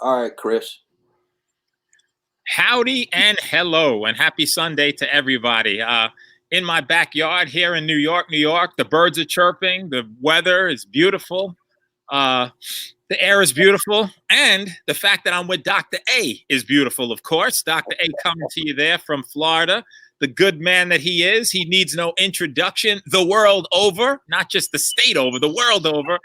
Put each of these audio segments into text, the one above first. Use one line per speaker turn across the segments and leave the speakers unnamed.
All right, Chris.
Howdy and hello and happy Sunday to everybody. In my backyard here in New York, the birds are chirping. The weather is beautiful. The air is beautiful. And the fact that I'm with Dr. A is beautiful, of course. Dr. A coming to you there from Florida. The good man that he is. He needs no introduction the world over, not just the state over, the world over.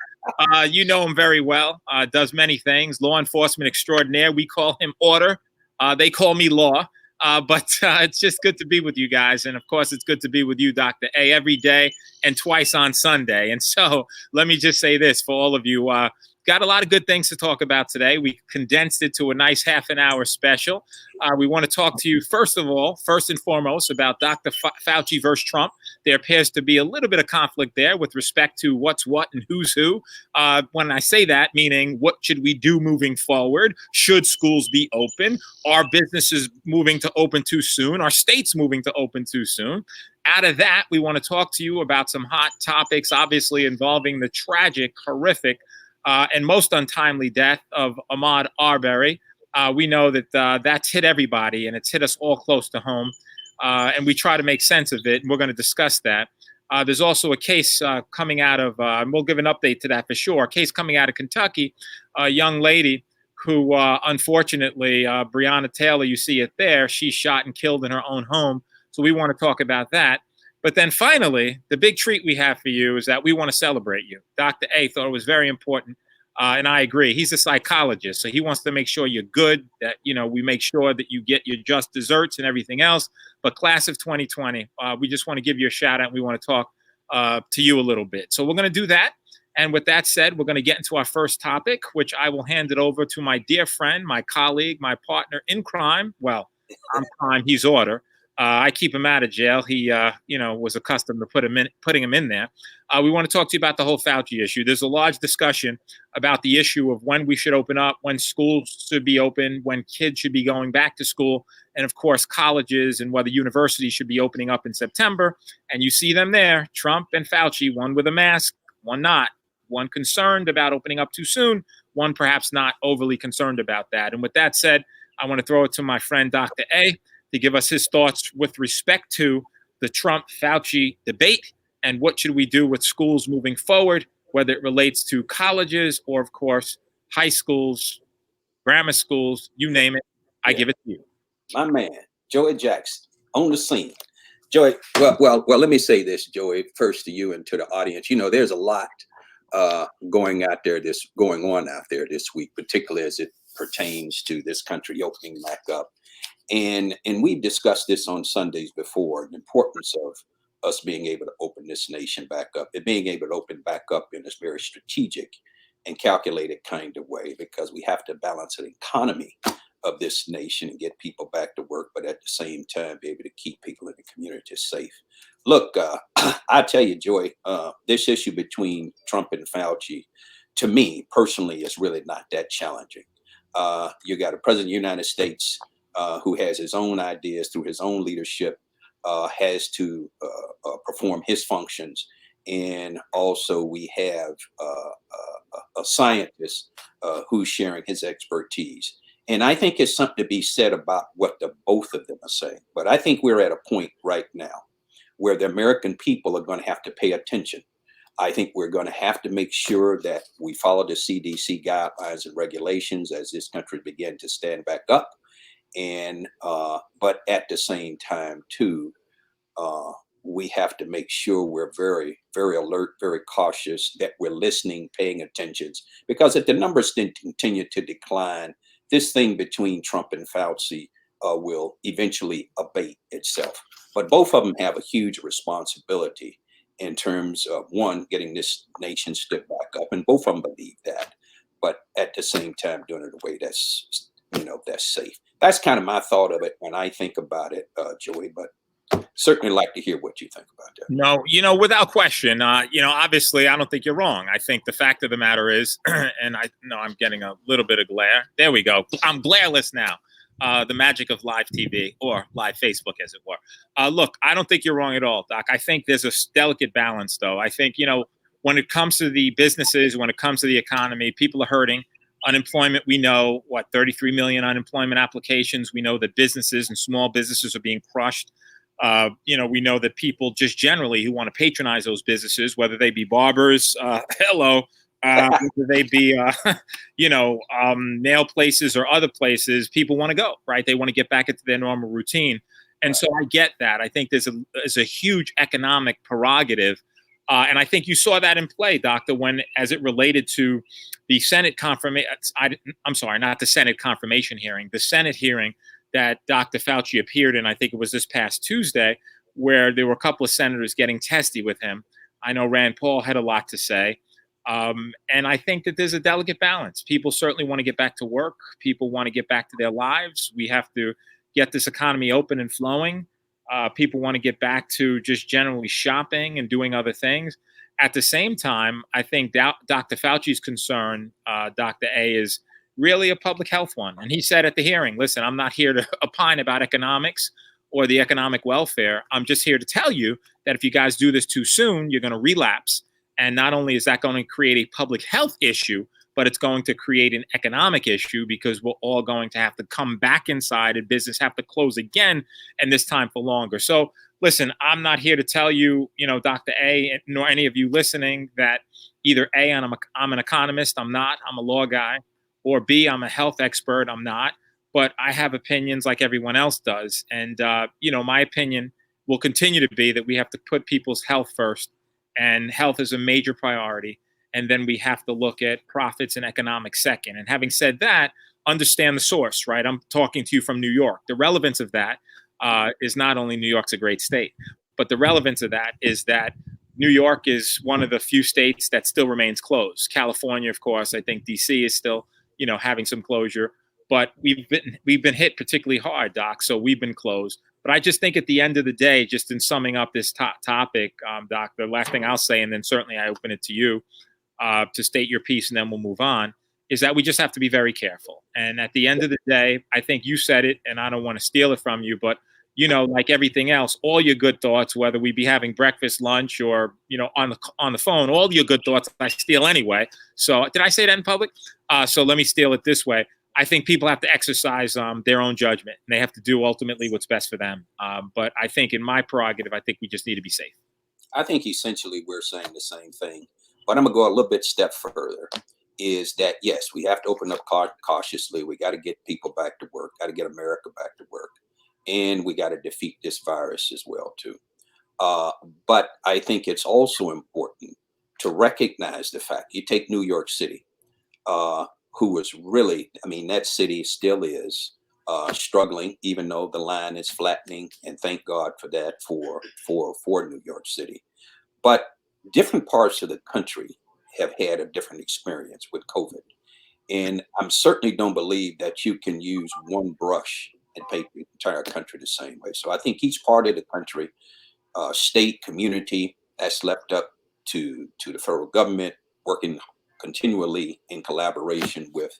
You know him very well. Does many things. Law enforcement extraordinaire. We call him Order. They call me Law. But it's just good to be with you guys. And of course, it's good to be with you, Dr. A, every day and twice on Sunday. And so let me just say this for all of you. Got a lot of good things to talk about today. We condensed it to a nice half an hour special. We want to talk to you, first and foremost, about Dr. Fauci versus Trump. There appears to be a little bit of conflict there with respect to what's what and who's who. When I say that, meaning what should we do moving forward? Should schools be open? Are businesses moving to open too soon? Are states moving to open too soon? Out of that, we want to talk to you about some hot topics, obviously involving the tragic, horrific, and most untimely death of Ahmaud Arbery. We know that that's hit everybody, and it's hit us all close to home. And we try to make sense of it, and we're going to discuss that. There's also a case coming out of, and we'll give an update to that for sure, a case coming out of Kentucky, a young lady who, unfortunately, Breonna Taylor, you see it there, she's shot and killed in her own home. So we want to talk about that. But then finally, the big treat we have for you is that we want to celebrate you. Dr. A thought it was very important, and I agree. He's a psychologist, so he wants to make sure you're good, that, we make sure that you get your just desserts and everything else. But class of 2020, we just want to give you a shout out, and we want to talk to you a little bit. So we're going to do that. And with that said, we're going to get into our first topic, which I will hand it over to my dear friend, my colleague, my partner in crime. Well, I'm crime, he's Order. I keep him out of jail. He, was accustomed to putting him in there. We want to talk to you about the whole Fauci issue. There's a large discussion about the issue of when we should open up, when schools should be open, when kids should be going back to school, and of course, colleges and whether universities should be opening up in September. And you see them there, Trump and Fauci, one with a mask, one not, one concerned about opening up too soon, one perhaps not overly concerned about that. And with that said, I want to throw it to my friend, Dr. A, to give us his thoughts with respect to the Trump-Fauci debate and what should we do with schools moving forward, whether it relates to colleges or, of course, high schools, grammar schools, you name it. I give it to you.
My man, Joey Jackson, on the scene. Joey, well, let me say this, Joey, first to you and to the audience. There's a lot going on out there this week, particularly as it pertains to this country opening back up. And we've discussed this on Sundays before, the importance of us being able to open this nation back up, and being able to open back up in this very strategic and calculated kind of way, because we have to balance the economy of this nation and get people back to work, but at the same time, be able to keep people in the community safe. Look, I tell you, Joy, this issue between Trump and Fauci, to me personally, is really not that challenging. You got a president of the United States who has his own ideas through his own leadership, has to perform his functions. And also we have a scientist who's sharing his expertise. And I think it's something to be said about what the both of them are saying. But I think we're at a point right now where the American people are going to have to pay attention. I think we're going to have to make sure that we follow the CDC guidelines and regulations as this country begins to stand back up. And but at the same time, too, we have to make sure we're very, very alert, very cautious, that we're listening, paying attention, because if the numbers continue to decline, this thing between Trump and Fauci will eventually abate itself. But both of them have a huge responsibility in terms of, one, getting this nation stood back up, and both of them believe that. But at the same time, doing it in a way that's, that's safe. That's kind of my thought of it when I think about it, Joey. But certainly like to hear what you think about that.
No, without question, obviously, I don't think you're wrong. I think the fact of the matter is, and I know I'm getting a little bit of glare. There we go. I'm glareless now. The magic of live TV or live Facebook, as it were. Look, I don't think you're wrong at all, Doc. I think there's a delicate balance, though. I think, when it comes to the businesses, when it comes to the economy, people are hurting. Unemployment, we know, 33 million unemployment applications. We know that businesses and small businesses are being crushed. We know that people just generally who want to patronize those businesses, whether they be barbers, whether they be, nail places or other places, people want to go, right? They want to get back into their normal routine. And so I get that. I think there's a huge economic prerogative. And I think you saw that in play, Doctor, when as it related to the Senate confirmation, I'm sorry, not the Senate confirmation hearing, the Senate hearing that Dr. Fauci appeared in, I think it was this past Tuesday, where there were a couple of senators getting testy with him. I know Rand Paul had a lot to say. And I think that there's a delicate balance. People certainly want to get back to work. People want to get back to their lives. We have to get this economy open and flowing. People want to get back to just generally shopping and doing other things. At the same time, I think Dr. Fauci's concern, Dr. A, is really a public health one. And he said at the hearing, listen, I'm not here to opine about economics or the economic welfare. I'm just here to tell you that if you guys do this too soon, you're going to relapse. And not only is that going to create a public health issue, but it's going to create an economic issue because we're all going to have to come back inside and business have to close again, and this time for longer. So listen, I'm not here to tell you, Dr. A, nor any of you listening, that either A, I'm an economist, I'm not, I'm a law guy, or B, I'm a health expert, I'm not, but I have opinions like everyone else does. And, my opinion will continue to be that we have to put people's health first, and health is a major priority. And then we have to look at profits and economics second. And having said that, understand the source, right? I'm talking to you from New York. The relevance of that is not only New York's a great state, but the relevance of that is that New York is one of the few states that still remains closed. California, of course, I think DC is still, having some closure, but we've been hit particularly hard, Doc. So we've been closed. But I just think at the end of the day, just in summing up this topic, Doc, the last thing I'll say, and then certainly I open it to you to state your piece, and then we'll move on, is that we just have to be very careful. And at the end of the day, I think you said it, and I don't want to steal it from you, but, like everything else, all your good thoughts, whether we be having breakfast, lunch, or, on the phone, all your good thoughts I steal anyway. So did I say that in public? So let me steal it this way. I think people have to exercise their own judgment, and they have to do ultimately what's best for them. But I think in my prerogative, I think we just need to be safe.
I think essentially we're saying the same thing, but I'm going to go a little bit step further. Is that yes, we have to open up cautiously. We got to get people back to work, got to get America back to work, and we got to defeat this virus as well too. But I think it's also important to recognize the fact. You take New York City, who was really, that city still is struggling, even though the line is flattening, and thank God for that for New York City. But different parts of the country have had a different experience with COVID. And I certainly don't believe that you can use one brush and paint the entire country the same way. So I think each part of the country, state, community, that's left up to the federal government, working continually in collaboration with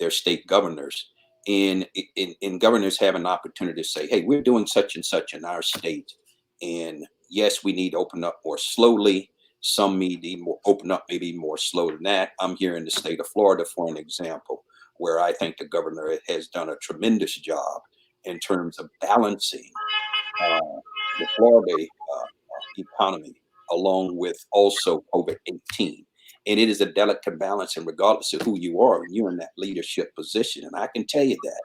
their state governors. And governors have an opportunity to say, hey, we're doing such and such in our state. And yes, we need to open up more slowly. Some need more open up maybe more slow than that. I'm here in the state of Florida for an example, where I think the governor has done a tremendous job in terms of balancing the Florida economy along with also COVID-19. And it is a delicate balance, and regardless of who you are, when you're in that leadership position. And I can tell you that,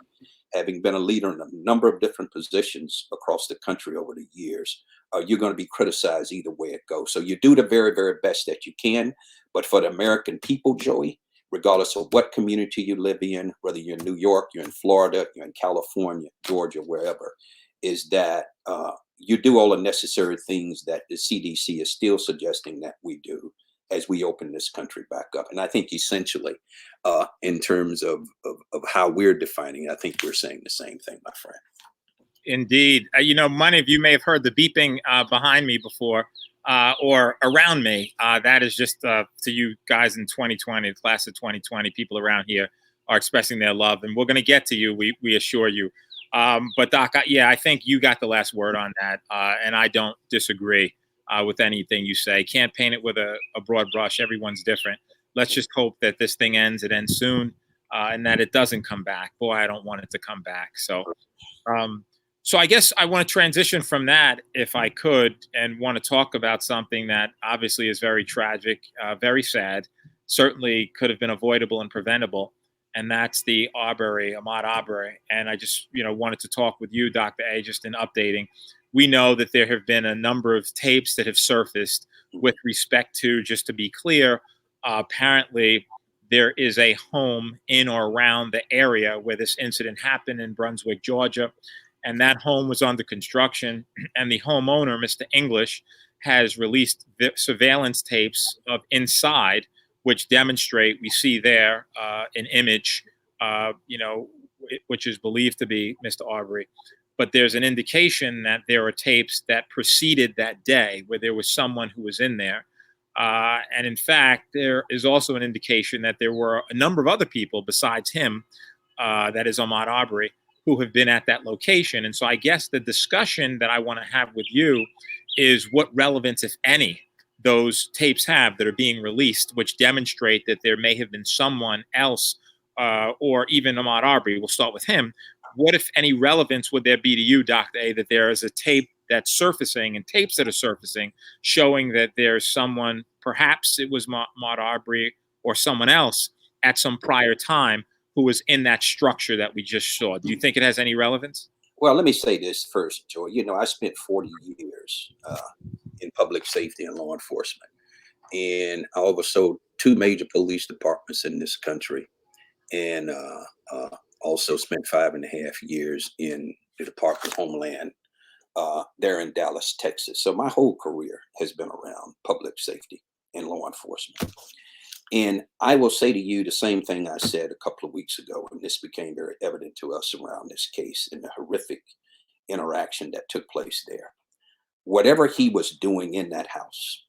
having been a leader in a number of different positions across the country over the years, you're going to be criticized either way it goes. So you do the very, very best that you can. But for the American people, Joey, regardless of what community you live in, whether you're in New York, you're in Florida, you're in California, Georgia, wherever, is that you do all the necessary things that the CDC is still suggesting that we do as we open this country back up. And I think essentially, in terms of how we're defining it, I think we're saying the same thing, my friend.
Indeed. Many of you may have heard the beeping behind me before or around me. That is just to you guys in 2020, the class of 2020, people around here are expressing their love. And we're going to get to you, we assure you. But Doc, I think you got the last word on that. And I don't disagree with anything you say. Can't paint it with a broad brush. Everyone's different. Let's just hope that this thing ends. It ends soon. and that it doesn't come back. Boy, I don't want it to come back. So I guess I want to transition from that, if I could, and want to talk about something that obviously is very tragic, very sad, certainly could have been avoidable and preventable, and that's the Ahmaud Arbery. And I just, wanted to talk with you, Dr. A, just in updating. We know that there have been a number of tapes that have surfaced with respect to, just to be clear, apparently there is a home in or around the area where this incident happened in Brunswick, Georgia. And that home was under construction. And the homeowner, Mr. English, has released the surveillance tapes of inside, which demonstrate, we see there an image, which is believed to be Mr. Arbery. But there's an indication that there are tapes that preceded that day where there was someone who was in there. And in fact, there is also an indication that there were a number of other people besides him, that is Ahmaud Arbery, who have been at that location. And so I guess the discussion that I want to have with you is what relevance, if any, those tapes have that are being released, which demonstrate that there may have been someone else, or even Ahmaud Arbery. We'll start with him. What, if any, relevance would there be to you, Dr. A, that there is a tape that's surfacing and tapes that are surfacing showing that there's someone, perhaps it was Ahmaud Arbery or someone else at some prior time, who was in that structure that we just saw? Do you think it has any relevance?
Well, let me say this first, Joy. I spent 40 years in public safety and law enforcement, and I oversaw 2 major police departments in this country, and also spent 5.5 years in the Department of Homeland there in Dallas, Texas. So my whole career has been around public safety and law enforcement. And I will say to you the same thing I said a couple of weeks ago, and this became very evident to us around this case and the horrific interaction that took place there. Whatever he was doing in that house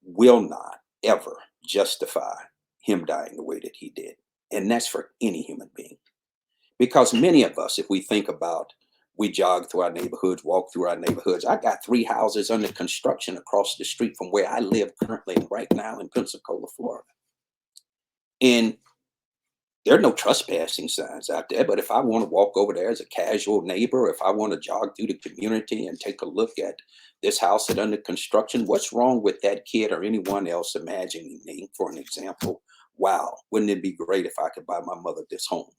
will not ever justify him dying the way that he did. And that's for any human being. Because many of us, if we think about, we jog through our neighborhoods, walk through our neighborhoods. I got 3 houses under construction across the street from where I live currently right now in Pensacola, Florida. And there are no trespassing signs out there. But if I want to walk over there as a casual neighbor, if I want to jog through the community and take a look at this house that's under construction, what's wrong with that kid or anyone else imagining, for an example, wow, wouldn't it be great if I could buy my mother this home?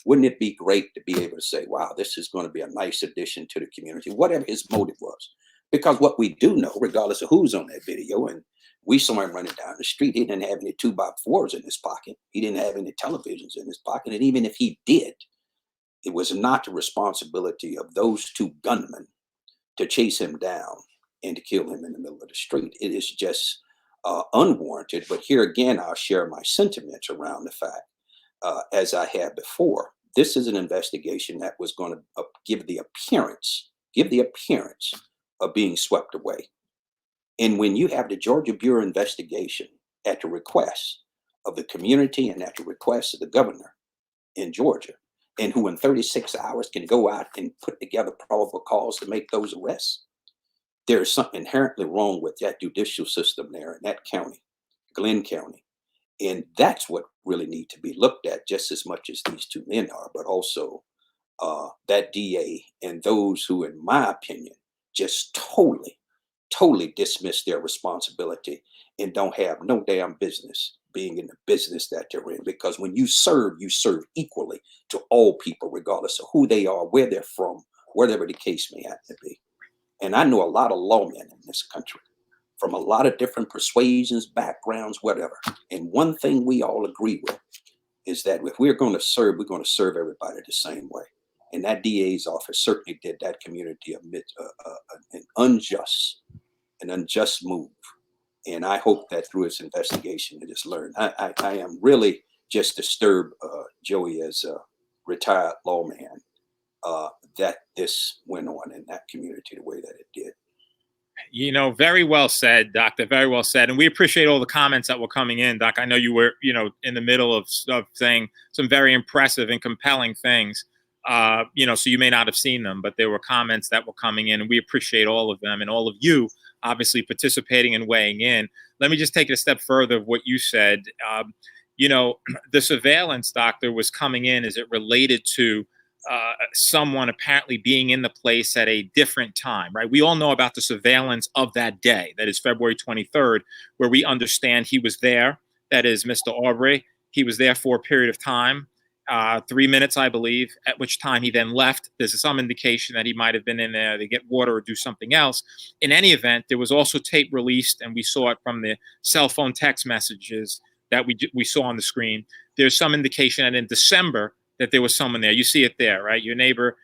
Wouldn't it be great to be able to say, wow, this is going to be a nice addition to the community, whatever his motive was? Because what we do know, regardless of who's on that video, and we saw him running down the street, he didn't have any 2x4s in his pocket. He didn't have any televisions in his pocket. And even if he did, it was not the responsibility of those 2 gunmen to chase him down and to kill him in the middle of the street. It is just unwarranted. But here again, I'll share my sentiments around the fact, as I had before, this is an investigation that was going to give the appearance of being swept away. And when you have the Georgia Bureau investigation at the request of the community and at the request of the governor in Georgia, and who in 36 hours can go out and put together probable cause to make those arrests, there is something inherently wrong with that judicial system there in that county, Glenn County. And that's what really need to be looked at just as much as these 2 men are, but also that DA and those who, in my opinion, just totally dismiss their responsibility and don't have no damn business being in the business that they're in. Because when you serve equally to all people, regardless of who they are, where they're from, whatever the case may have to be. And I know a lot of lawmen in this country from a lot of different persuasions, backgrounds, whatever. And one thing we all agree with is that if we're going to serve everybody the same way. And that DA's office certainly did that community an unjust move. And I hope that through its investigation it is learned. I am really just disturbed, Joey, as a retired lawman, that this went on in that community the way that it did.
Very well said, Doctor. Very well said. And we appreciate all the comments that were coming in, Doc. I know you were, in the middle of saying some very impressive and compelling things, so you may not have seen them, but there were comments that were coming in, and we appreciate all of them and all of you obviously participating and weighing in. Let me just take it a step further of what you said. the surveillance doctor was coming in as it related to someone apparently being in the place at a different time, right? We all know about the surveillance of that day, that is February 23rd, where we understand he was there. That is Mr. Arbery. He was there for a period of time, 3 minutes, I believe, at which time he then left. There's some indication that he might have been in there to get water or do something else. In any event, there was also tape released, and we saw it from the cell phone text messages that we saw on the screen. There's some indication that in December that there was someone there. You see it there, right? Your neighbor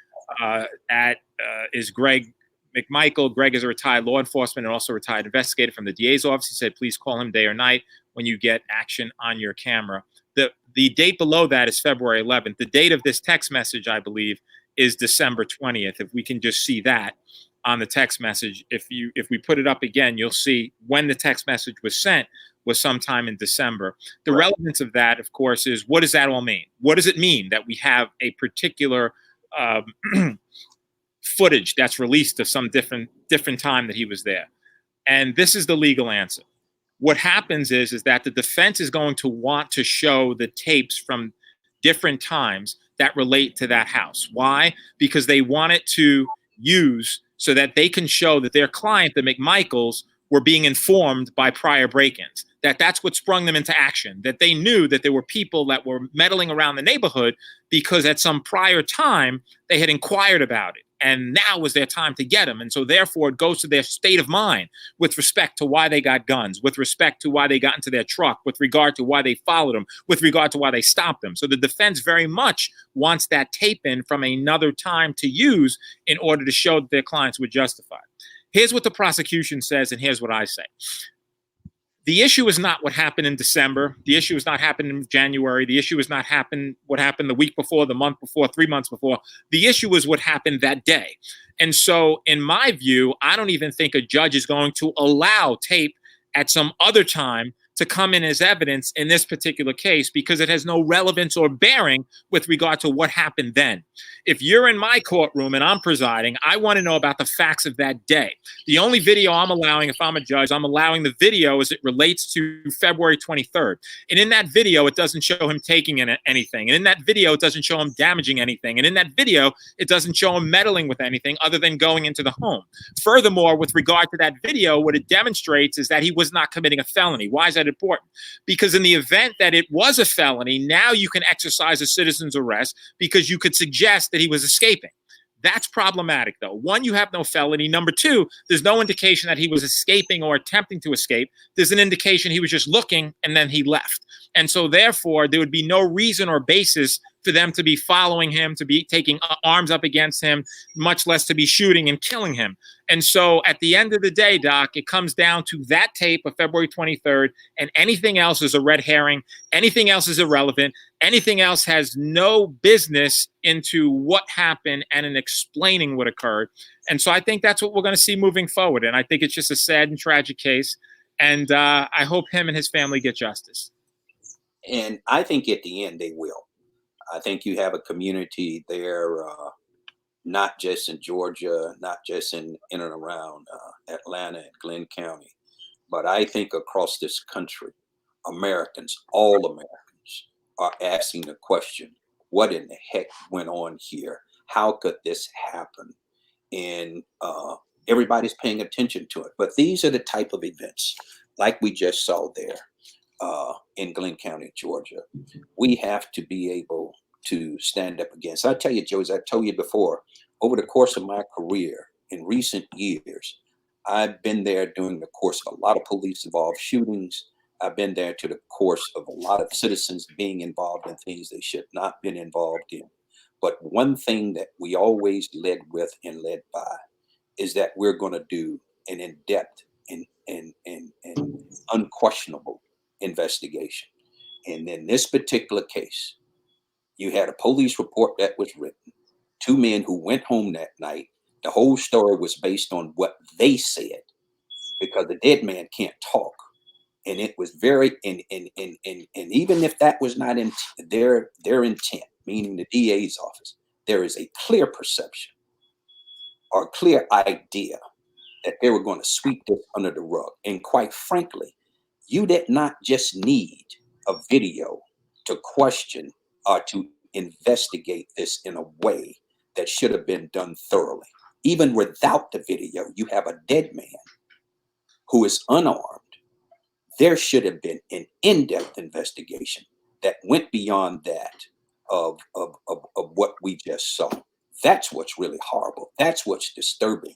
is Greg McMichael. Greg is a retired law enforcement and also a retired investigator from the DA's office. He said, please call him day or night when you get action on your camera. The date below that is February 11th. The date of this text message, I believe, is December 20th. If we can just see that on the text message, if we put it up again, you'll see when the text message was sent was sometime in December. The relevance of that, of course, is what does that all mean? What does it mean that we have a particular footage that's released of some different time that he was there? And this is the legal answer. What happens is that the defense is going to want to show the tapes from different times that relate to that house. Why? Because they want it to use so that they can show that their client, the McMichaels, were being informed by prior break-ins, that's what sprung them into action, that they knew that there were people that were meddling around the neighborhood because at some prior time they had inquired about it. And now was their time to get them. And so therefore it goes to their state of mind with respect to why they got guns, with respect to why they got into their truck, with regard to why they followed them, with regard to why they stopped them. So the defense very much wants that tape in from another time to use in order to show that their clients were justified. Here's what the prosecution says, and here's what I say. The issue is not what happened in December. The issue is not happened in January. The issue is not what happened the week before, the month before, 3 months before. The issue is what happened that day. And so in my view, I don't even think a judge is going to allow tape at some other time to come in as evidence in this particular case because it has no relevance or bearing with regard to what happened then. If you're in my courtroom and I'm presiding, I want to know about the facts of that day. The only video I'm allowing, if I'm a judge, I'm allowing the video as it relates to February 23rd. And in that video, it doesn't show him taking anything. And in that video, it doesn't show him damaging anything. And in that video, it doesn't show him meddling with anything other than going into the home. Furthermore, with regard to that video, what it demonstrates is that he was not committing a felony. Why is that important? Because in the event that it was a felony, now you can exercise a citizen's arrest because you could suggest that he was escaping. That's problematic, though. One, you have no felony. Number two, there's no indication that he was escaping or attempting to escape. There's an indication he was just looking and then he left. And so therefore, there would be no reason or basis for them to be following him, to be taking arms up against him, much less to be shooting and killing him. And so at the end of the day, Doc, it comes down to that tape of February 23rd, and anything else is a red herring. Anything else is irrelevant. Anything else has no business into what happened and in explaining what occurred. And so I think that's what we're going to see moving forward. And I think it's just a sad and tragic case. And I hope him and his family get justice.
And I think at the end they will. I think you have a community there, not just in Georgia, not just in and around Atlanta and Glenn County, but I think across this country, Americans, all Americans, are asking the question, what in the heck went on here? How could this happen? And everybody's paying attention to it. But these are the type of events like we just saw there in Glenn County, Georgia. We have to be able to stand up against. I tell you, Joe, as I told you before, over the course of my career in recent years, I've been there during the course of a lot of police-involved shootings. I've been there to the course of a lot of citizens being involved in things they should not been involved in. But one thing that we always led with and led by is that we're going to do an in-depth and unquestionable investigation. And in this particular case, you had a police report that was written, 2 men who went home that night. The whole story was based on what they said, because the dead man can't talk. And it was very, and even if that was not in their intent, meaning the DA's office, there is a clear perception or clear idea that they were going to sweep this under the rug. And quite frankly, you did not just need a video to question or to investigate this in a way that should have been done thoroughly. Even without the video, you have a dead man who is unarmed. There should have been an in-depth investigation that went beyond that of what we just saw. That's what's really horrible. That's what's disturbing.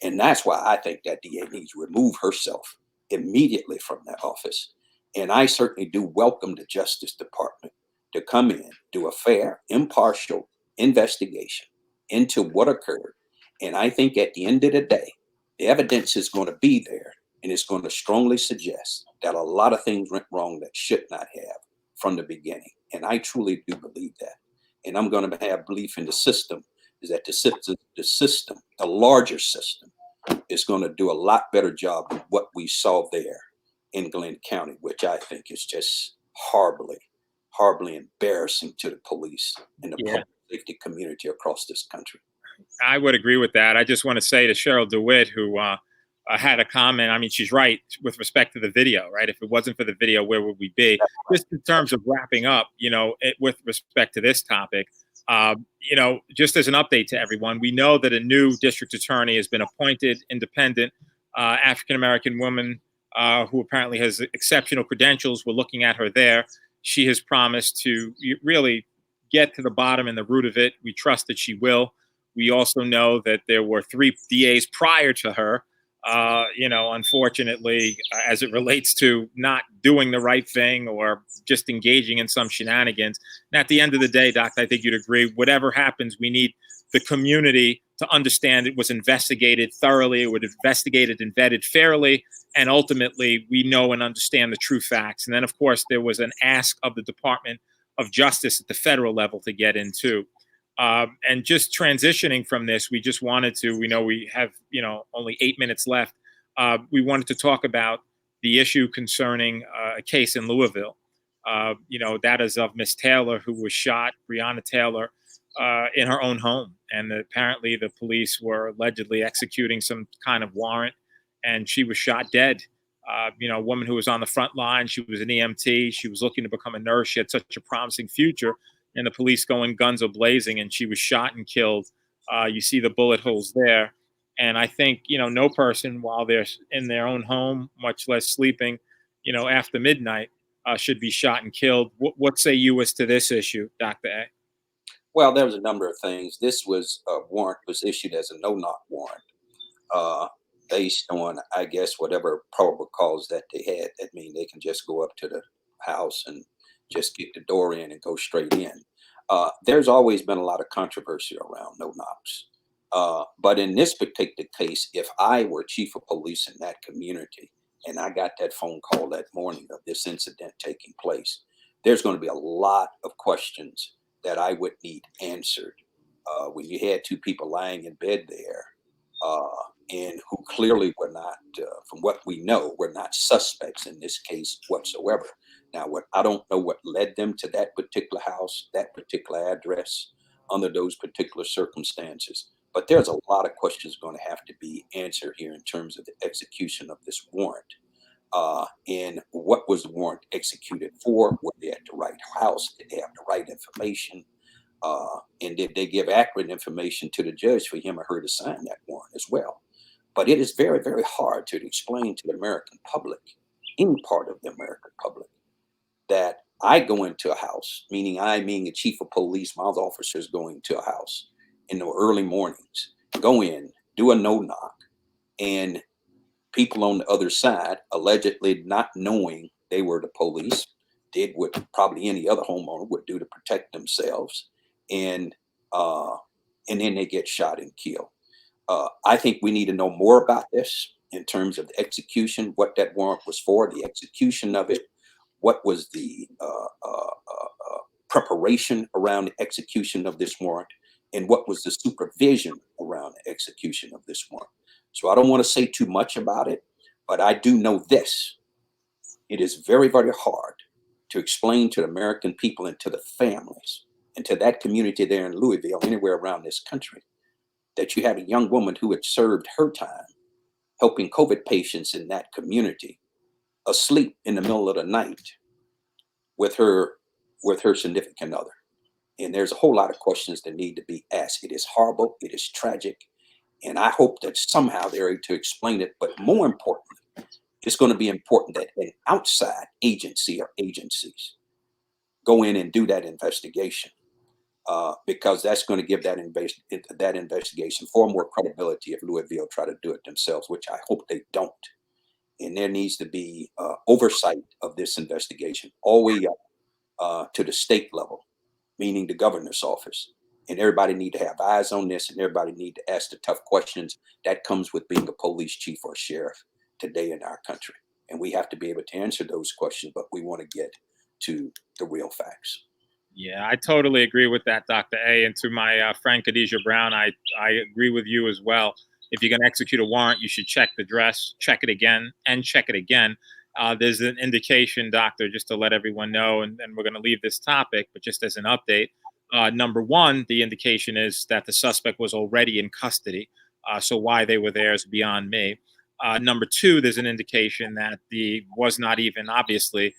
And that's why I think that DA needs to remove herself immediately from that office. And I certainly do welcome the Justice Department to come in, do a fair, impartial investigation into what occurred. And I think at the end of the day, the evidence is going to be there, and it's going to strongly suggest that a lot of things went wrong that should not have from the beginning. And I truly do believe that. And I'm going to have belief in the system, is that the larger system, is going to do a lot better job than what we saw there in Glenn County, which I think is just horribly embarrassing to the police and the public safety community across this country.
I would agree with that. I just want to say to Cheryl DeWitt, who had a comment. I mean, she's right with respect to the video, right? If it wasn't for the video, where would we be? Just in terms of wrapping up, with respect to this topic, just as an update to everyone, we know that a new district attorney has been appointed, independent, African-American woman who apparently has exceptional credentials. We're looking at her there. She has promised to really get to the bottom and the root of it. We trust that she will. We also know that there were 3 DAs prior to her, unfortunately, as it relates to not doing the right thing or just engaging in some shenanigans. And at the end of the day, Doc, I think you'd agree, whatever happens, we need the community to understand it was investigated thoroughly, it was investigated and vetted fairly, and ultimately we know and understand the true facts. And then, of course, there was an ask of the Department of Justice at the federal level to get into. And just transitioning from this, we just wanted to, we know we have, only 8 minutes left. We wanted to talk about the issue concerning a case in Louisville. That is of Miss Taylor, who was shot, Breonna Taylor, in her own home. And apparently the police were allegedly executing some kind of warrant, and she was shot dead. A woman who was on the front line. She was an EMT. She was looking to become a nurse. She had such a promising future. And the police going guns a-blazing, and she was shot and killed. You see the bullet holes there. And I think, no person, while they're in their own home, much less sleeping, after midnight, should be shot and killed. What say you as to this issue, Dr. A?
Well, there was a number of things. This warrant was issued as a no-knock warrant, based on, I guess, whatever probable cause that they had. That means they can just go up to the house and just get the door in and go straight in. There's always been a lot of controversy around no knocks. But in this particular case, if I were chief of police in that community and I got that phone call that morning of this incident taking place, there's going to be a lot of questions that I would need answered. When you had 2 people lying in bed there, and who clearly were not, from what we know, were not suspects in this case whatsoever. Now, I don't know what led them to that particular house, that particular address, under those particular circumstances. But there's a lot of questions going to have to be answered here in terms of the execution of this warrant. And what was the warrant executed for? Were they at the right house? Did they have the right information? And did they give accurate information to the judge for him or her to sign that warrant as well? But it is very, very hard to explain to the American public, any part of the American public, that I go into a house, meaning I being a chief of police, my officers going to a house in the early mornings, go in, do a no-knock, and people on the other side, allegedly not knowing they were the police, did what probably any other homeowner would do to protect themselves, and then they get shot and killed. I think we need to know more about this in terms of the execution, what that warrant was for, the execution of it, what was the preparation around the execution of this warrant, and what was the supervision around the execution of this warrant. So I don't want to say too much about it, but I do know this. It is very, very hard to explain to the American people and to the families and to that community there in Louisville, anywhere around this country, that you had a young woman who had served her time helping COVID patients in that community, asleep in the middle of the night with her with her significant other. And there's a whole lot of questions that need to be asked. It is horrible. It is tragic. And I hope that somehow they're able to explain it. But more importantly, it's going to be important that an outside agency or agencies go in and do that investigation, because that's going to give that investigation far more credibility if Louisville try to do it themselves, which I hope they don't. And there needs to be oversight of this investigation all the way up to the state level, meaning the governor's office. And everybody need to have eyes on this, and everybody need to ask the tough questions. That comes with being a police chief or sheriff today in our country. And we have to be able to answer those questions, but we want to get to the real facts.
Yeah, I totally agree with that, Dr. A. And to my friend Khadijah Brown, I agree with you as well. If you're going to execute a warrant, you should check the address, check it again, and check it again. There's an indication, doctor, just to let everyone know, and we're going to leave this topic, but just as an update. Number one, the indication is that the suspect was already in custody. So why they were there is beyond me. Number two, there's an indication that was not even, obviously,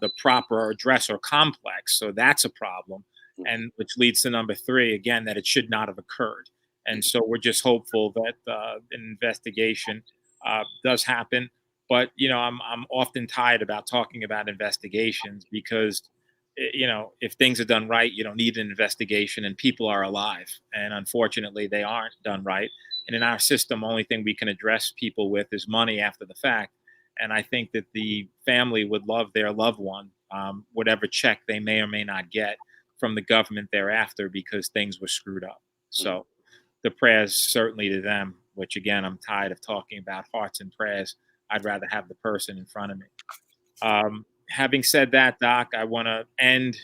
the proper address or complex. So that's a problem. And which leads to number three, again, that it should not have occurred. And so we're just hopeful that an investigation does happen. But, I'm often tired about talking about investigations because, if things are done right, you don't need an investigation, and people are alive. And unfortunately, they aren't done right. And in our system, only thing we can address people with is money after the fact. And I think that the family would love their loved one, whatever check they may or may not get from the government thereafter, because things were screwed up. So the prayers certainly to them, which again, I'm tired of talking about hearts and prayers. I'd rather have the person in front of me. Having said that, Doc, I want to end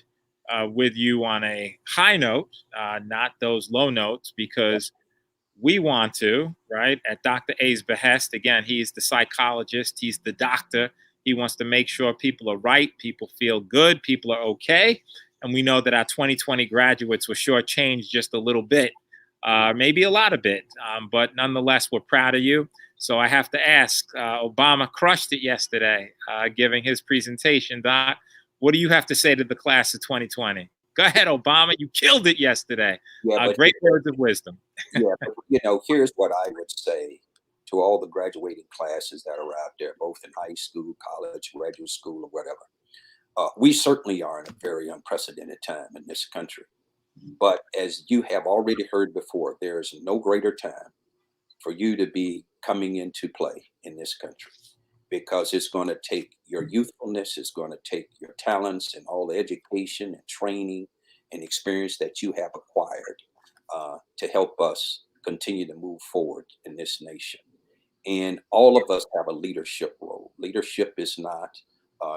with you on a high note, not those low notes, because we want to, right, at Dr. A's behest. Again, he's the psychologist, he's the doctor. He wants to make sure people are right, people feel good, people are okay. And we know that our 2020 graduates were shortchanged just a little bit, maybe a lot of bit, but nonetheless, we're proud of you. So I have to ask, Obama crushed it yesterday, giving his presentation. Doc, what do you have to say to the class of 2020? Go ahead, Obama. You killed it yesterday.
Yeah,
Great words of wisdom.
Yeah, but here's what I would say to all the graduating classes that are out there, both in high school, college, graduate school, or whatever. We certainly are in a very unprecedented time in this country. But as you have already heard before, there is no greater time for you to be coming into play in this country, because it's going to take your youthfulness, it's going to take your talents and all the education and training and experience that you have acquired to help us continue to move forward in this nation. And all of us have a leadership role. Leadership is not,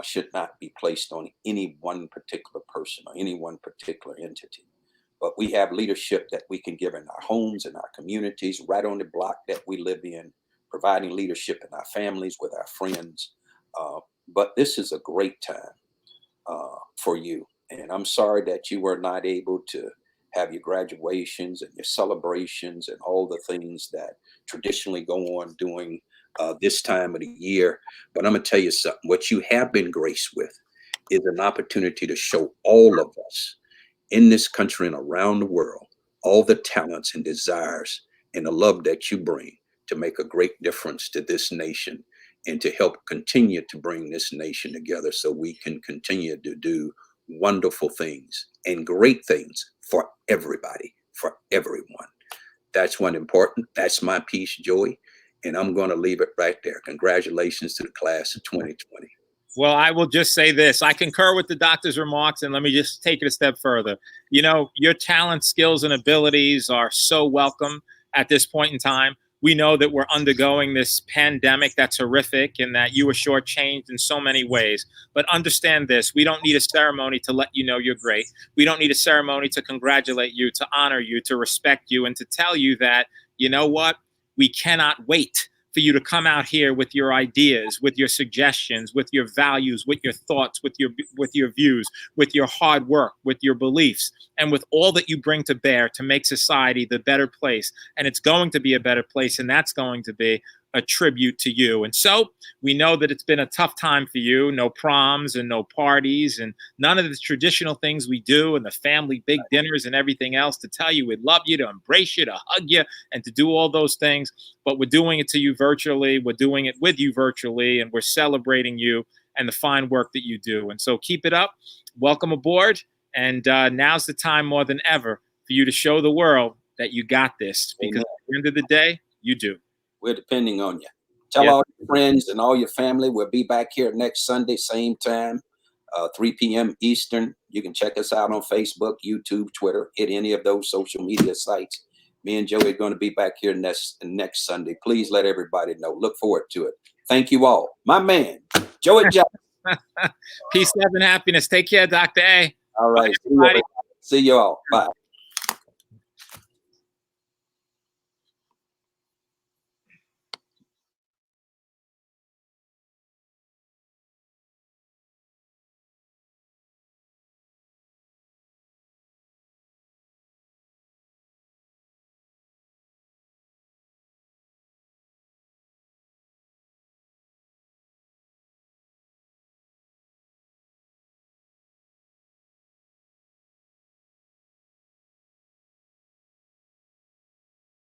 should not be placed on any one particular person or any one particular entity. But we have leadership that we can give in our homes, in our communities, right on the block that we live in, providing leadership in our families, with our friends. But this is a great time for you. And I'm sorry that you were not able to have your graduations and your celebrations and all the things that traditionally go on during this time of the year. But I'm going to tell you something. What you have been graced with is an opportunity to show all of us in this country and around the world all the talents and desires and the love that you bring to make a great difference to this nation and to help continue to bring this nation together so we can continue to do wonderful things and great things for everybody, for everyone. That's one important. That's my piece, Joey. And I'm going to leave it right there. Congratulations to the class of 2020.
Well, I will just say this. I concur with the doctor's remarks, and let me just take it a step further. Your talent, skills, and abilities are so welcome at this point in time. We know that we're undergoing this pandemic that's horrific and that you were shortchanged in so many ways. But understand this. We don't need a ceremony to let you know you're great. We don't need a ceremony to congratulate you, to honor you, to respect you, and to tell you that, you know what? We cannot wait for you to come out here with your ideas, with your suggestions, with your values, with your thoughts, with your views, with your hard work, with your beliefs, and with all that you bring to bear to make society the better place. And it's going to be a better place, and that's going to be a tribute to you. And so we know that it's been a tough time for you. No proms and no parties and none of the traditional things we do and the family big dinners and everything else to tell you we love you, to embrace you, to hug you, and to do all those things. But we're doing it to you virtually. We're doing it with you virtually, and we're celebrating you and the fine work that you do. And so keep it up. Welcome aboard. And now's the time more than ever for you to show the world that you got this, because at the end of the day, you do.
We're depending on you. Tell all your friends and all your family. We'll be back here next Sunday, same time, 3 p.m. Eastern. You can check us out on Facebook, YouTube, Twitter, hit any of those social media sites. Me and Joey are going to be back here next Sunday. Please let everybody know. Look forward to it. Thank you all. My man, Joey Jackson.
Peace, love, and happiness. Take care, Dr. A.
All right. See you all. Bye.